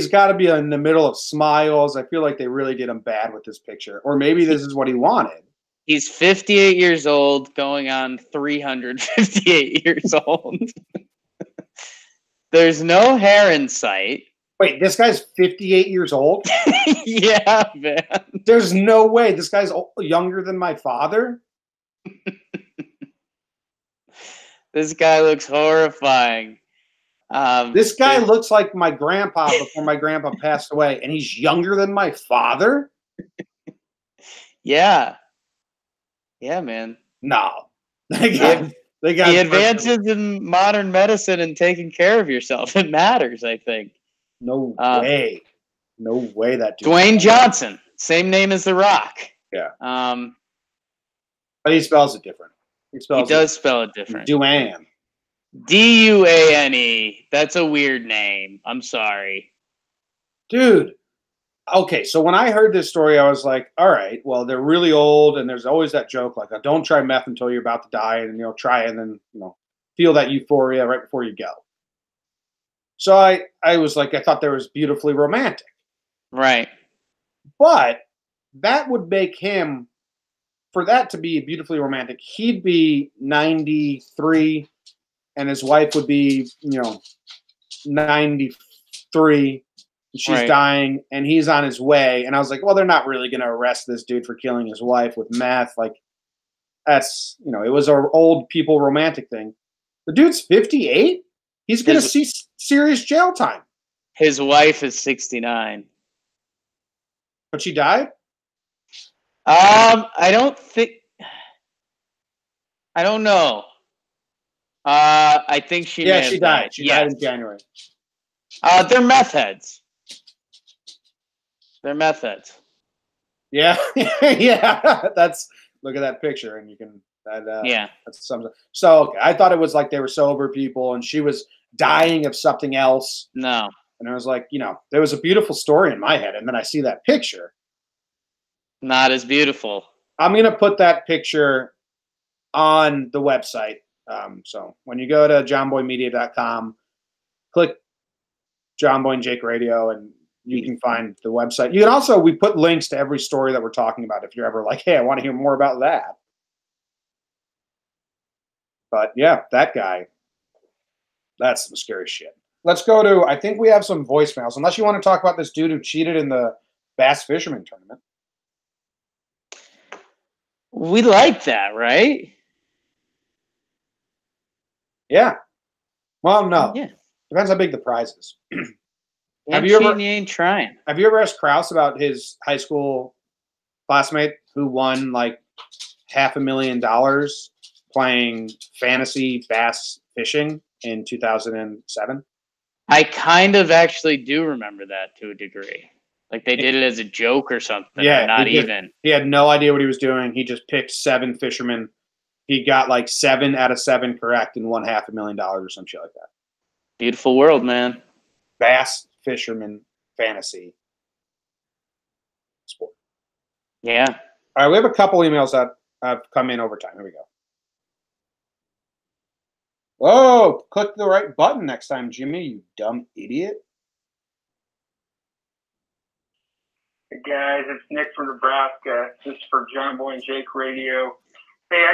got to be in the middle of smiles. I feel like they really did him bad with this picture. Or maybe this is what he wanted. He's 58 years old, going on 358 years old. There's no hair in sight. Wait, this guy's 58 years old? Yeah, man. There's no way. This guy's younger than my father? This guy looks horrifying. This guy looks like my grandpa before my grandpa passed away, and he's younger than my father? Yeah. Yeah, man. No. They got the advances in modern medicine and taking care of yourself. It matters, I think. No way. No way that dude. Dwayne Johnson, same name as The Rock. Yeah. But he spells it different. He does spell it different. Duane. Duane. That's a weird name. I'm sorry. Dude. Okay, so when I heard this story, I was like, all right, well, they're really old, and there's always that joke, like, don't try meth until you're about to die, and, try and then, feel that euphoria right before you go. So I was like, I thought that was beautifully romantic. Right. But that would make him, for that to be beautifully romantic, he'd be 93, and his wife would be, 93. She's dying, and he's on his way. And I was like, well, they're not really going to arrest this dude for killing his wife with meth. Like, that's, it was an old people romantic thing. The dude's 58. He's going to see serious jail time. His wife is 69. But she died? I don't know. I think she died. She died in January. They're meth heads. They're meth heads. Yeah. Yeah. Look at that picture, and you can that's something. So okay, I thought it was like they were sober people and she was dying of something else. No. And I was like, there was a beautiful story in my head, and then I see that picture. Not as beautiful. I'm gonna put that picture on the website. So when you go to jomboymedia.com, click Jomboy and Jake Radio, and you can find the website. You can also, we put links to every story that we're talking about if you're ever like, hey, I want to hear more about that. But yeah, that guy, that's some scary shit. Let's go to, I think we have some voicemails, unless you want to talk about this dude who cheated in the Bass Fisherman Tournament. We like that, right? Yeah. Well, no. Yeah. Depends how big the prize is. Have you ain't trying. Have you ever asked Krause about his high school classmate who won like $500,000 playing fantasy bass fishing in 2007? I kind of actually do remember that to a degree. Like they did it as a joke or something. Yeah, or not even. He had no idea what he was doing. He just picked 7 fishermen. He got like 7 out of 7 correct and won $500,000 or some shit like that. Beautiful world, man. Bass fisherman fantasy sport. Yeah. All right, we have a couple emails that have come in over time. Here we go. Whoa, click the right button next time, Jimmy, you dumb idiot. Hey guys, it's Nick from Nebraska. This is for Jomboy and Jake Radio. Hey,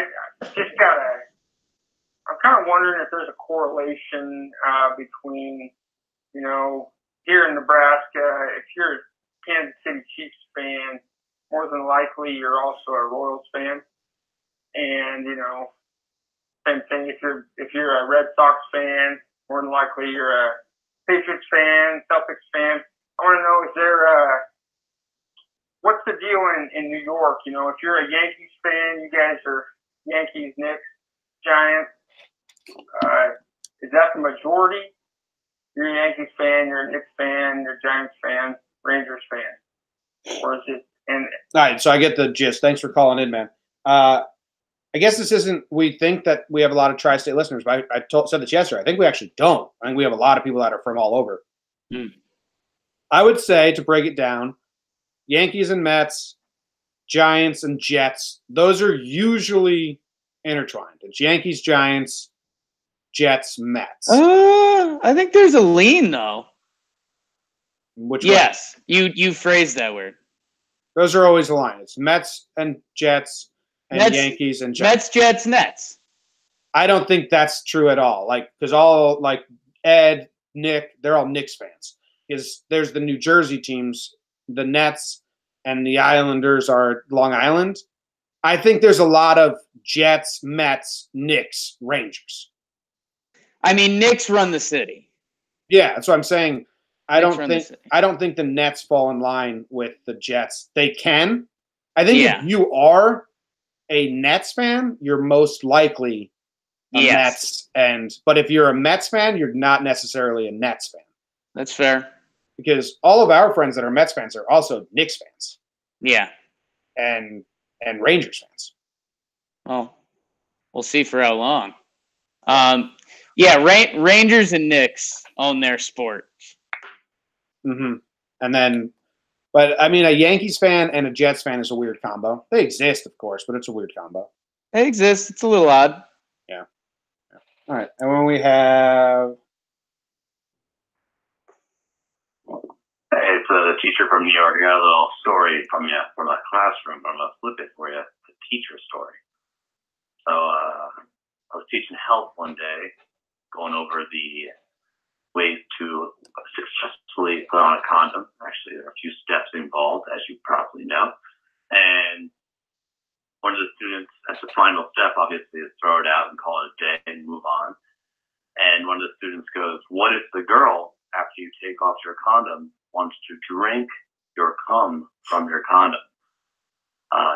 I'm kind of wondering if there's a correlation between, here in Nebraska, if you're a Kansas City Chiefs fan, more than likely you're also a Royals fan. And, same thing if you're a Red Sox fan, more than likely you're a Patriots fan, Celtics fan. I want to know, what's the deal in New York? If you're a Yankees fan, you guys are Yankees, Knicks, Giants. Is that the majority? You're a Yankees fan, you're a Knicks fan, you're a Giants fan, Rangers fan. Or is it? All right, so I get the gist. Thanks for calling in, man. I guess this isn't, we think that we have a lot of tri-state listeners, but I said this yesterday. I think we actually don't. I think we have a lot of people that are from all over. I would say, to break it down, Yankees and Mets, Giants and Jets, those are usually intertwined. It's Yankees, Giants, Jets, Mets. I think there's a lean, though. Which yes, you phrased that word. Those are always the line. It's Mets and Jets and Yankees and Giants. Mets, Jets, Nets. I don't think that's true at all. Because all Ed, Nick, they're all Knicks fans. There's the New Jersey teams, the Nets and the Islanders are Long Island. I think there's a lot of Jets, Mets, Knicks, Rangers. I mean, Knicks run the city. Yeah, that's what I'm saying. I don't think the Nets fall in line with the Jets. They can. I think if you are a Nets fan, you're most likely Yes. Mets but if you're a Mets fan, you're not necessarily a Nets fan. That's fair. Because all of our friends that are Mets fans are also Knicks fans. Yeah. And Rangers fans. Well, we'll see for how long. Yeah, Rangers and Knicks own their sport. Mm-hmm. And then, but I mean, a Yankees fan and a Jets fan is a weird combo. They exist, of course, but it's a weird combo. They exist. It's a little odd. Yeah. All right. And when we have. Hey, it's the teacher from New York. I got a little story from you from a classroom. I'm going to flip it for you. It's a teacher story. So I was teaching health one day, going over the ways to successfully put on a condom. Actually, there are a few steps involved, as you probably know. And one of the students, as the final step, obviously, is throw it out and call it a day and move on. And one of the students goes, what if the girl, after you take off your condom, wants to drink your cum from your condom?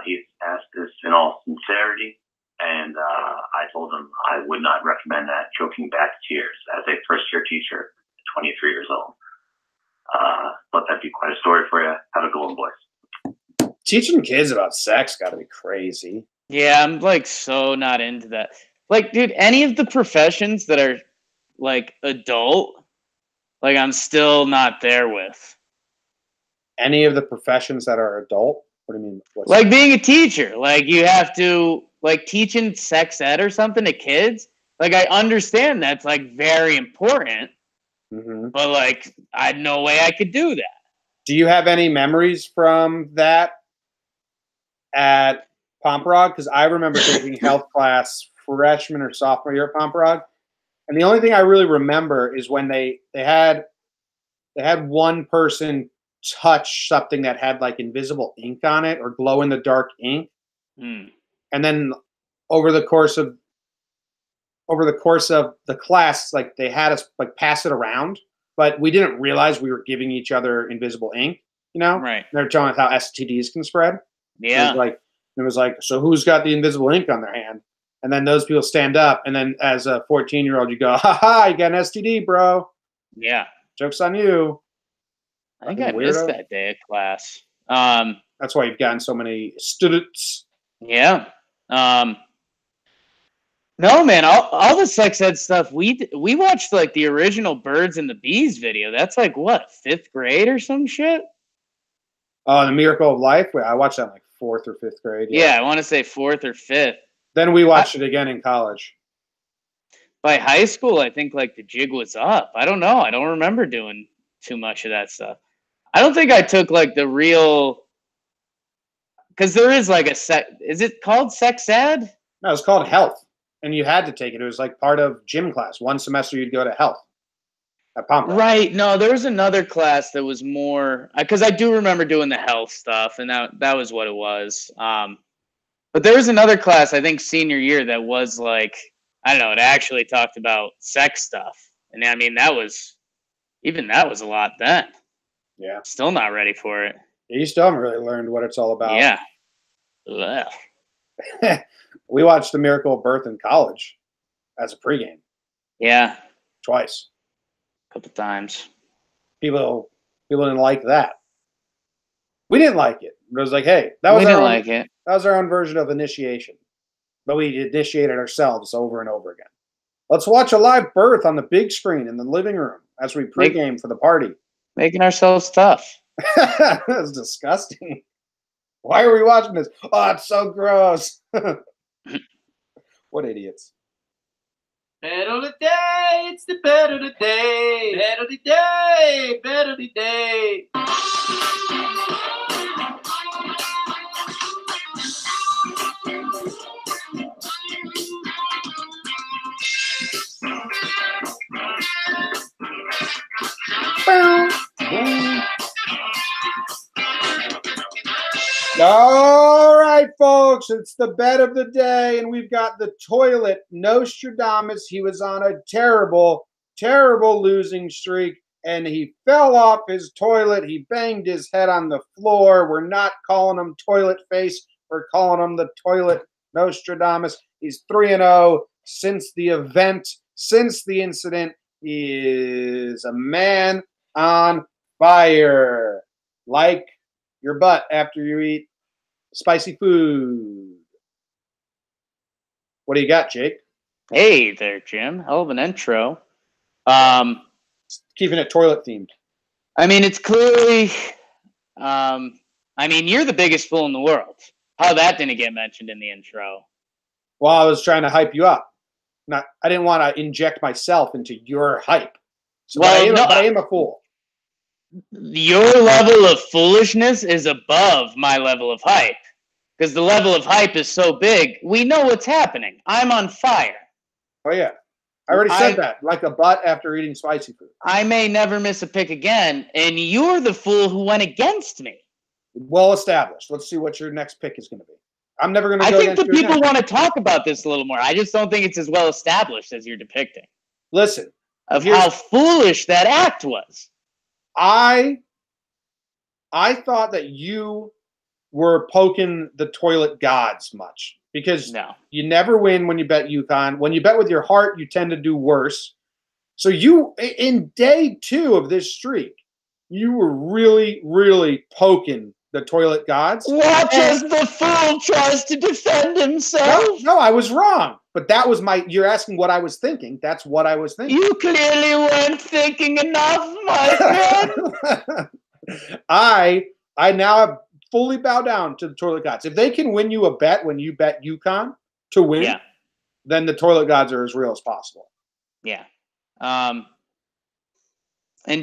He asked this in all sincerity, and I told him I would not recommend that, choking back tears as a first-year teacher at 23 years old. But that'd be quite a story for you. Have a good one, boys. Teaching kids about sex got to be crazy. Yeah, I'm like so not into that. Like, dude, any of the professions that are like adult, like I'm still not there with. Any of the professions that are adult? What do you mean? Like being a teacher, like you have to like teaching sex ed or something to kids. Like I understand that's like very important, but like I had no way I could do that. Do you have any memories from that at Pomperog? Because I remember taking health class freshman or sophomore year at Pomperog, and the only thing I really remember is when they had one person touch something that had like invisible ink on it or glow in the dark ink, and then over the course of the class, like they had us like pass it around, but we didn't realize we were giving each other invisible ink. You know, right? They're telling us how STDs can spread. Yeah, it was like, so who's got the invisible ink on their hand? And then those people stand up, and then as a 14-year-old, you go, "Ha ha! You got an STD, bro." Yeah, joke's on you. I think I missed that day of class. That's why you've gotten so many students. Yeah. No, man. All the sex ed stuff we watched like the original Birds and the Bees video. That's like what 5th grade or some shit. Oh, The Miracle of Life. I watched that in like 4th or 5th grade. Yeah, I want to say 4th or 5th. Then we watched it again in college. By high school, I think like the jig was up. I don't know. I don't remember doing too much of that stuff. I don't think I took like the real, because there is like is it called sex ed? No, it's called health, and you had to take it. It was like part of gym class. One semester you'd go to health at Pomperog. Right. No, there was another class that was more, because I do remember doing the health stuff, and that was what it was. But there was another class, I think senior year, that was like, I don't know, it actually talked about sex stuff. And I mean, that was a lot then. Yeah. Still not ready for it. You still haven't really learned what it's all about. Yeah. We watched The Miracle of Birth in college as a pregame. Yeah. Twice. A couple times. People didn't like that. We didn't like it. It was like, hey, that was our own version of initiation. But we initiated ourselves over and over again. Let's watch a live birth on the big screen in the living room as we pregame for the party. Making ourselves tough. That's disgusting. Why are we watching this? Oh, it's so gross. What idiots. Better the day, it's the better the day. Better the day, better the day. All right, folks, it's the bet of the day, and we've got the toilet Nostradamus. He was on a terrible, terrible losing streak, and he fell off his toilet. He banged his head on the floor. We're not calling him Toilet Face. We're calling him the toilet Nostradamus. He's 3-0, since the event, since the incident, is a man on fire. Like your butt after you eat spicy food. What do you got, Jake? Hey there, Jim. Hell of an intro. Keeping it toilet themed. I mean, it's clearly. I mean, you're the biggest fool in the world. How that didn't get mentioned in the intro? Well, I was trying to hype you up. I didn't want to inject myself into your hype. So, Well, but I am a fool. Your level of foolishness is above my level of hype. Because the level of hype is so big, we know what's happening. I'm on fire. Oh, yeah. I already said that. Like a butt after eating spicy food. I may never miss a pick again, and you're the fool who went against me. Well established. Let's see what your next pick is going to be. I'm never going to go I think the against you people again. want to talk about this a little more. I just don't think it's as well established as you're depicting. Listen. Of how foolish that act was. I thought that you were poking the toilet gods much. Because you never win when you bet UConn. When you bet with your heart, you tend to do worse. So you, in day 2 of this streak, you were really, really poking the toilet gods. Watch as the fool tries to defend himself. No, I was wrong. But that was you're asking what I was thinking. That's what I was thinking. You clearly weren't thinking enough, my friend. I now have fully bow down to the toilet gods. If they can win you a bet when you bet UConn to win, then the toilet gods are as real as possible. Yeah. And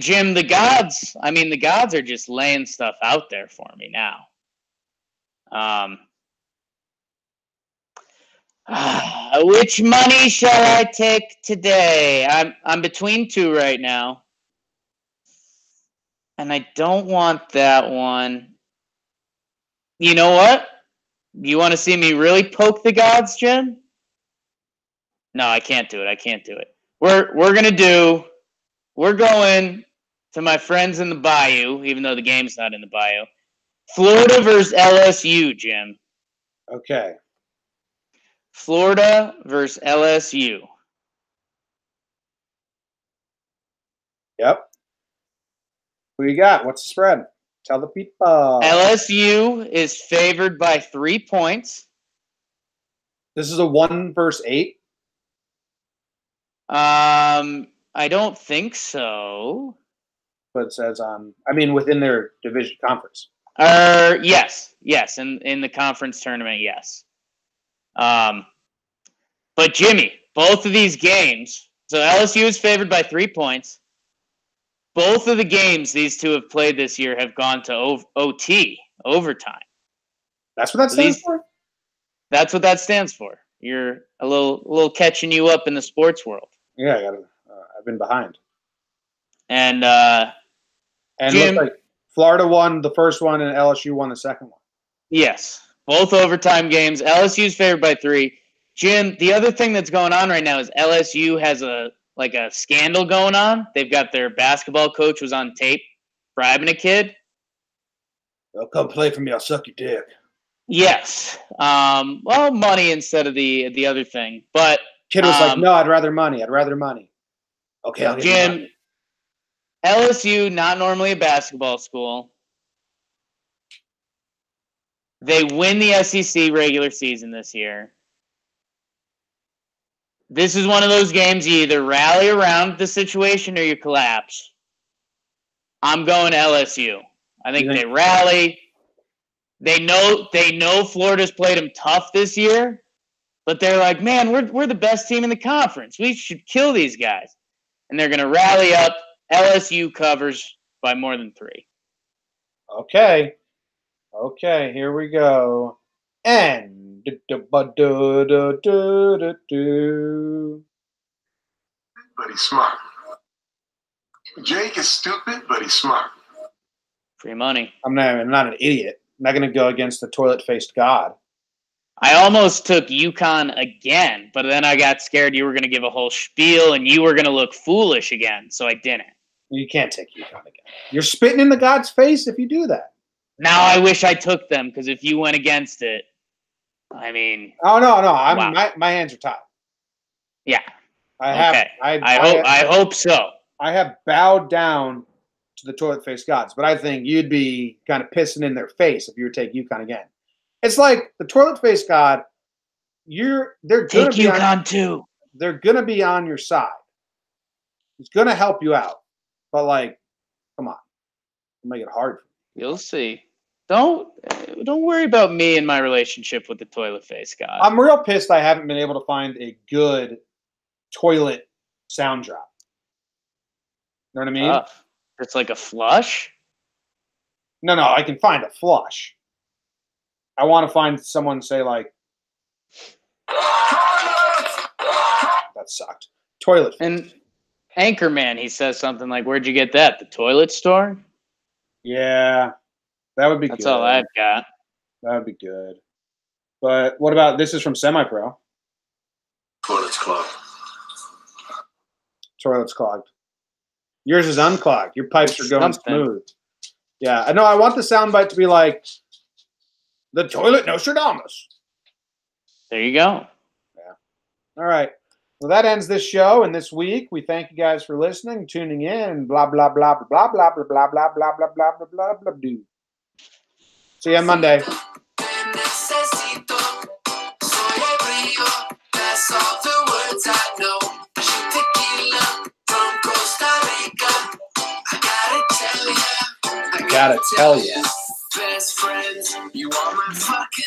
Jim, the gods are just laying stuff out there for me now. Which money shall I take today? I'm between 2 right now. And I don't want that one. You know what? You want to see me really poke the gods, Jim? No, I can't do it. We're going to my friends in the Bayou, even though the game's not in the Bayou. Florida versus LSU, Jim. Okay. Florida versus LSU. Yep. Who you got? What's the spread? Tell the people. LSU is favored by 3 points. This is a 1 versus 8? I don't think so. But it says within their division conference. Yes. In the conference tournament, yes. But Jimmy, both of these games, so LSU is favored by 3 points. Both of the games these two have played this year have gone to OT, overtime. That's what that stands for? That's what that stands for. You're a little catching you up in the sports world. Yeah, I've been behind. And Jim, looks like Florida won the first one and LSU won the second one. Yes, both overtime games. LSU's favored by 3. Jim, the other thing that's going on right now is LSU has a scandal going on. They've got their basketball coach was on tape bribing a kid. They'll come play for me. I'll suck your dick. Yes. Well, money instead of the other thing. But kid was like, no, I'd rather money. Okay, I'll get Jim, money. LSU, not normally a basketball school. They win the SEC regular season this year. This is one of those games you either rally around the situation or you collapse. I'm going LSU. I think they rally. They know Florida's played them tough this year, but they're like, man, we're the best team in the conference. We should kill these guys. And they're going to rally up. LSU covers by more than 3. Okay, here we go. And But he's smart. Jake is stupid, but he's smart. Free money. I'm not an idiot. I'm not going to go against the toilet-faced god. I almost took UConn again, but then I got scared you were going to give a whole spiel and you were going to look foolish again, so I didn't. You can't take UConn again. You're spitting in the god's face if you do that. Now I wish I took them, because if you went against it, I mean... Oh, no. Wow. My hands are tied. Yeah. I have. Okay. I I hope so. I have bowed down to the toilet face gods, but I think you'd be kind of pissing in their face if you were to take UConn again. It's like the toilet face god. They're gonna Take be on, UConn too. they're gonna be on your side. It's gonna help you out, but like, come on, make it hard. You'll see. Don't worry about me and my relationship with the toilet face god. I'm real pissed I haven't been able to find a good toilet sound drop. You know what I mean? Tough. It's like a flush. No, I can find a flush. I want to find someone say like, that sucked. Toilet. And Anchorman, he says something like, "Where'd you get that? The toilet store?" Yeah, that would be That's good. all I've got. That would be good. But what about, this is from Semi-Pro. Toilet's clogged. Toilet's clogged. Yours is unclogged. Your pipes are going Something. smooth. Yeah, I know. I want the soundbite to be like, the toilet Nostradamus. There you go. All right. Well, that ends this show and this week. We thank you guys for listening, tuning in, blah, blah, blah, blah, blah, blah, blah, blah, blah, blah, blah, blah, blah, blah, blah, blah. See you on Monday. That's all the words I know. Tequila from Costa Rica. I gotta tell ya. Gotta tell ya. Best friends, you are my fucking